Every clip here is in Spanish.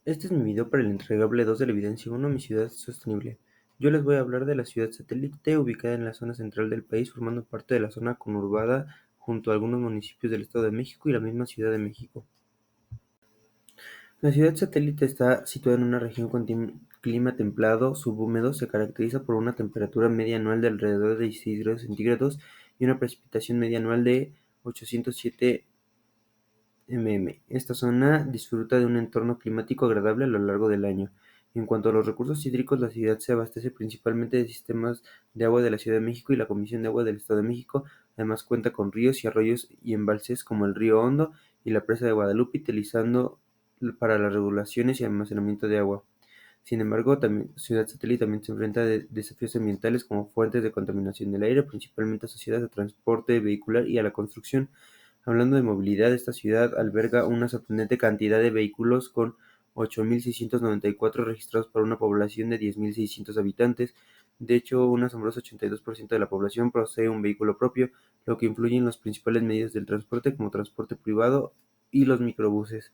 Este es mi video para el entregable 2 de la evidencia 1, mi ciudad sostenible. Yo les voy a hablar de la ciudad satélite ubicada en la zona central del país, formando parte de la zona conurbada junto a algunos municipios del Estado de México y la misma Ciudad de México. La ciudad satélite está situada en una región con clima templado subhúmedo. Se caracteriza por una temperatura media anual de alrededor de 16 grados centígrados y una precipitación media anual de 807 Esta zona disfruta de un entorno climático agradable a lo largo del año. En cuanto a los recursos hídricos, la ciudad se abastece principalmente de sistemas de agua de la Ciudad de México y la Comisión de Agua del Estado de México. Además cuenta con ríos y arroyos y embalses como el río Hondo y la presa de Guadalupe, utilizando para las regulaciones y almacenamiento de agua. Sin embargo, Ciudad Satélite también se enfrenta a desafíos ambientales como fuentes de contaminación del aire, principalmente asociadas al transporte vehicular y a la construcción. Hablando de movilidad, esta ciudad alberga una sorprendente cantidad de vehículos, con 8.694 registrados para una población de 10.600 habitantes. De hecho, un asombroso 82% de la población posee un vehículo propio, lo que influye en los principales medios del transporte como transporte privado y los microbuses.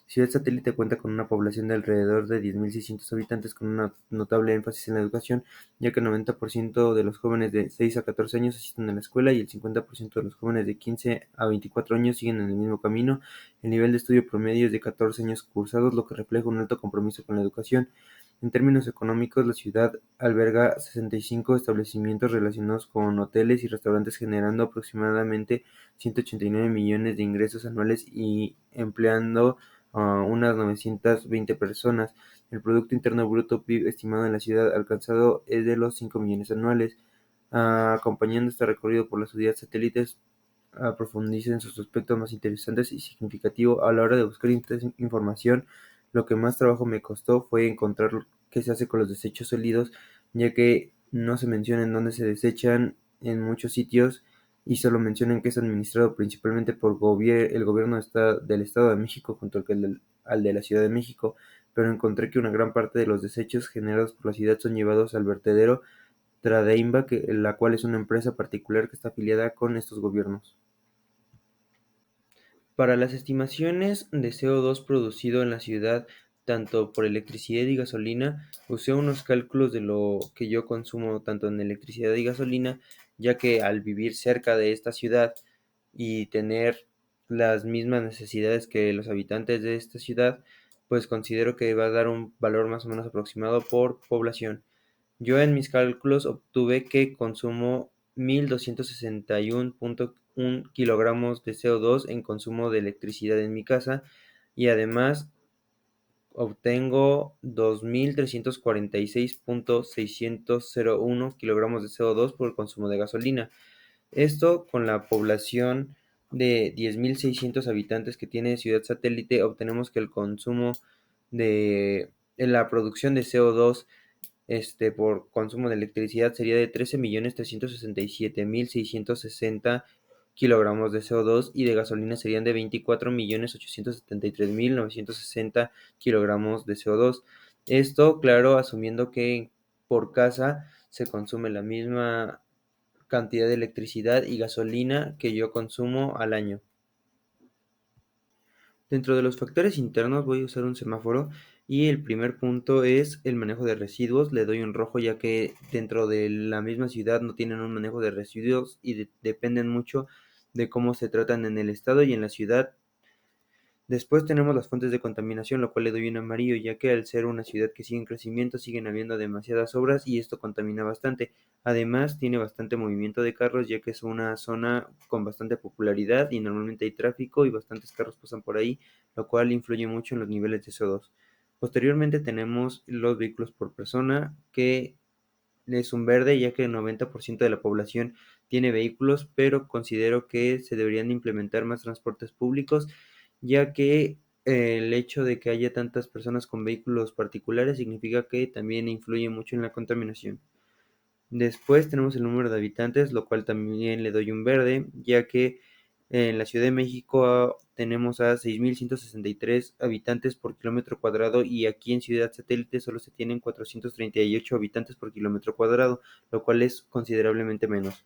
Ciudad Satélite cuenta con una población de alrededor de 10.600 habitantes, con un notable énfasis en la educación, ya que el 90% de los jóvenes de 6 a 14 años asisten a la escuela y el 50% de los jóvenes de 15 a 24 años siguen en el mismo camino. El nivel de estudio promedio es de 14 años cursados, lo que refleja un alto compromiso con la educación. En términos económicos, la ciudad alberga 65 establecimientos relacionados con hoteles y restaurantes, generando aproximadamente 189 millones de ingresos anuales y empleando a unas 920 personas. El Producto Interno Bruto PIB estimado en la ciudad alcanzado es de los 5 millones anuales. Acompañando este recorrido por las ciudades satélites, profundiza en sus aspectos más interesantes y significativos. A la hora de buscar información, lo que más trabajo me costó fue encontrar qué se hace con los desechos sólidos, ya que no se menciona en dónde se desechan en muchos sitios y solo mencionan que es administrado principalmente por el gobierno del Estado de México junto al de la Ciudad de México, pero encontré que una gran parte de los desechos generados por la ciudad son llevados al vertedero Tradeimba, la cual es una empresa particular que está afiliada con estos gobiernos. Para las estimaciones de CO2 producido en la ciudad, tanto por electricidad y gasolina, usé unos cálculos de lo que yo consumo tanto en electricidad y gasolina, ya que al vivir cerca de esta ciudad y tener las mismas necesidades que los habitantes de esta ciudad, pues considero que va a dar un valor más o menos aproximado por población. Yo en mis cálculos obtuve que consumo 1.261.1 kilogramos de CO2 en consumo de electricidad en mi casa, y además obtengo 2.346.601 kilogramos de CO2 por el consumo de gasolina. Esto con la población de 10.600 habitantes que tiene Ciudad Satélite, obtenemos que el consumo de la producción de CO2 por consumo de electricidad sería de 13.367.660 kilogramos de CO2, y de gasolina serían de 24.873.960 kilogramos de CO2. Esto, claro, asumiendo que por casa se consume la misma cantidad de electricidad y gasolina que yo consumo al año. Dentro de los factores internos voy a usar un semáforo, y el primer punto es el manejo de residuos. Le doy un rojo ya que dentro de la misma ciudad no tienen un manejo de residuos y dependen mucho de cómo se tratan en el estado y en la ciudad. Después tenemos las fuentes de contaminación, lo cual le doy un amarillo, ya que al ser una ciudad que sigue en crecimiento, siguen habiendo demasiadas obras y esto contamina bastante. Además, tiene bastante movimiento de carros, ya que es una zona con bastante popularidad y normalmente hay tráfico y bastantes carros pasan por ahí, lo cual influye mucho en los niveles de CO2. Posteriormente tenemos los vehículos por persona, que es un verde, ya que el 90% de la población tiene vehículos, pero considero que se deberían implementar más transportes públicos, ya que el hecho de que haya tantas personas con vehículos particulares significa que también influye mucho en la contaminación. Después tenemos el número de habitantes, lo cual también le doy un verde, ya que en la Ciudad de México tenemos a 6.163 habitantes por kilómetro cuadrado, y aquí en Ciudad Satélite solo se tienen 438 habitantes por kilómetro cuadrado, lo cual es considerablemente menos.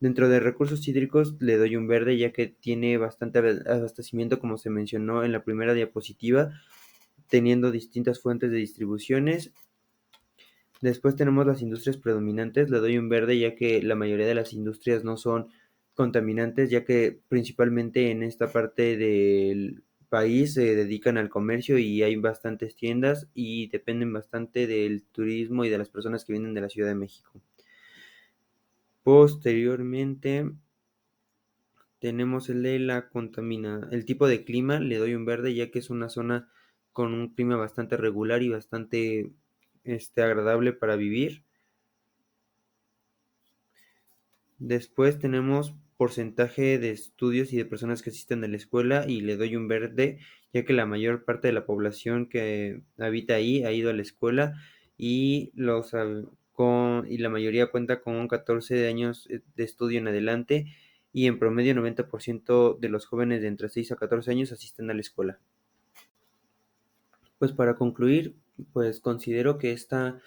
Dentro de recursos hídricos le doy un verde, ya que tiene bastante abastecimiento, como se mencionó en la primera diapositiva, teniendo distintas fuentes de distribuciones. Después tenemos las industrias predominantes, le doy un verde ya que la mayoría de las industrias no son contaminantes, ya que principalmente en esta parte del país se dedican al comercio y hay bastantes tiendas y dependen bastante del turismo y de las personas que vienen de la Ciudad de México. Posteriormente tenemos el tipo de clima, le doy un verde ya que es una zona con un clima bastante regular y bastante agradable para vivir. Después tenemos porcentaje de estudios y de personas que asisten a la escuela y le doy un verde, ya que la mayor parte de la población que habita ahí ha ido a la escuela y y la mayoría cuenta con 14 años de estudio en adelante y en promedio 90% de los jóvenes de entre 6 a 14 años asisten a la escuela. Pues para concluir, pues considero que esta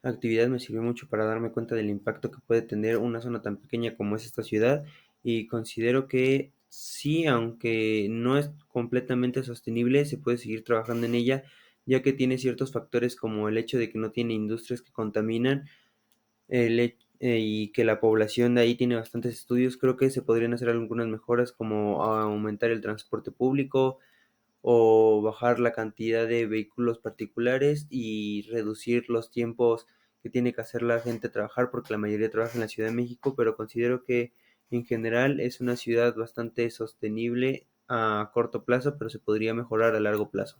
actividad me sirvió mucho para darme cuenta del impacto que puede tener una zona tan pequeña como es esta ciudad y considero que sí, aunque no es completamente sostenible, se puede seguir trabajando en ella, ya que tiene ciertos factores como el hecho de que no tiene industrias que contaminan y que la población de ahí tiene bastantes estudios. Creo que se podrían hacer algunas mejoras como aumentar el transporte público, o bajar la cantidad de vehículos particulares y reducir los tiempos que tiene que hacer la gente trabajar, porque la mayoría trabaja en la Ciudad de México, pero considero que en general es una ciudad bastante sostenible a corto plazo, pero se podría mejorar a largo plazo.